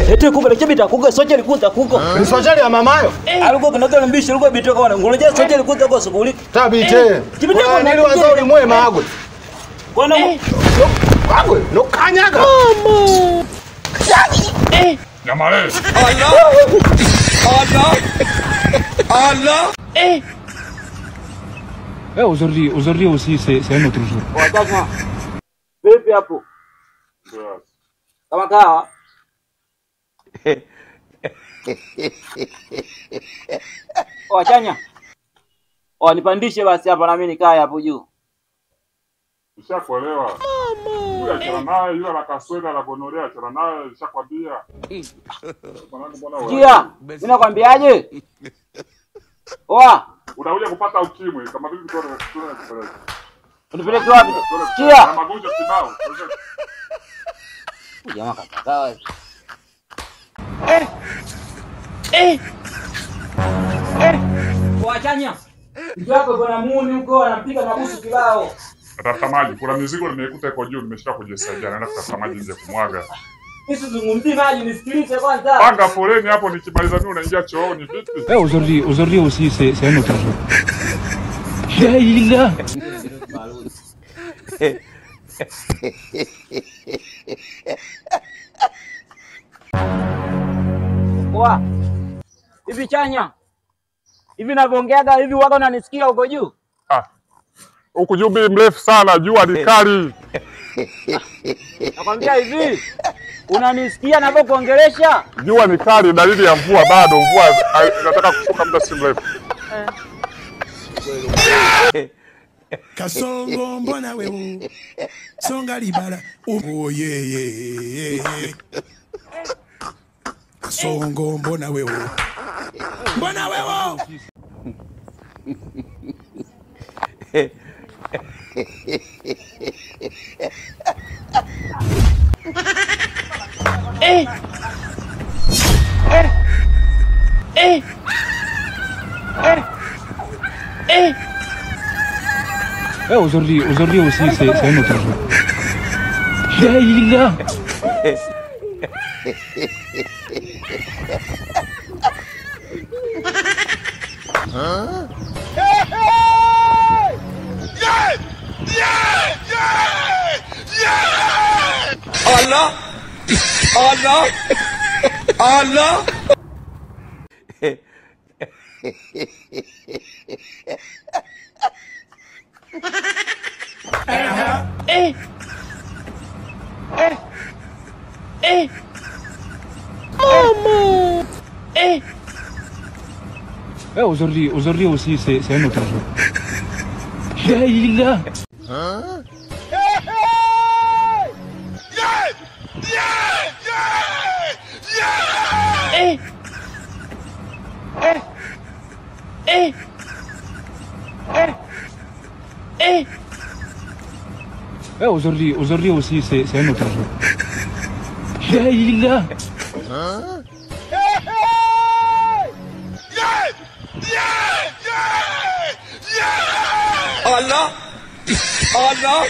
Ete kuko lekebita kuko soje likuta kuko. Ni soje ya mamayo. Aluko kanaka mbishi aluko bitoko wana. Ngoleje soje likuta kwa sokuli. Tabite. Kibite kwa nili wazao limwe magwe. Bwana magwe no kanyaga. Nyamale. Allah. Allah. Aujourd'hui aussi c'est un autre jour. Wataka. Vipi hapo? Kama kawa. Chanya. Nipandishe basi hapa na mimi nikae hapo juu. Ushakuelewa. Yule achana naye, yule la kasweda la gonorea achana naye, nishakwambia. Kia, mimi nakwambiaje? Utakuja kupata ukimwi kama vipi tunapeleka. Unipeleke wapi? Kia. Magonjwa kibao. Jamaa kakawa. Chanya. Ndio bwana Muni huko anampiga mabusu kibao. Atafuta maji, kuna mizigo nimekuta iko juu, nimeshika kujisaidia, naenda kutafuta maji nje kumwaga. Nisizungumzie maji, nisikilize kwanza. Panga foleni hapo, nikimaliza mimi unaingia chooni vipi? Aujourd'hui aussi c'est un autre jour. Jaila. Hivi Chanya. Hivi ninavyoongeaga hivi waga unanisikia huko juu? Huko juu bi mrefu sana, jua ni kali. Nakwambia hivi, unanisikia ninapokuongelesha? Jua ni kali, dalili ya mvua bado, mvua inataka kushuka muda si mrefu. Kasongo mbona wewe songa libala ye Kasongo mbona wewe Aujourd'hui aussi c'est un autre jour. Jaila. Allah. Aujourd'hui aussi c'est un autre jour. Jaila. Aujourd'hui aussi c'est un autre jour. Jaila. Allah.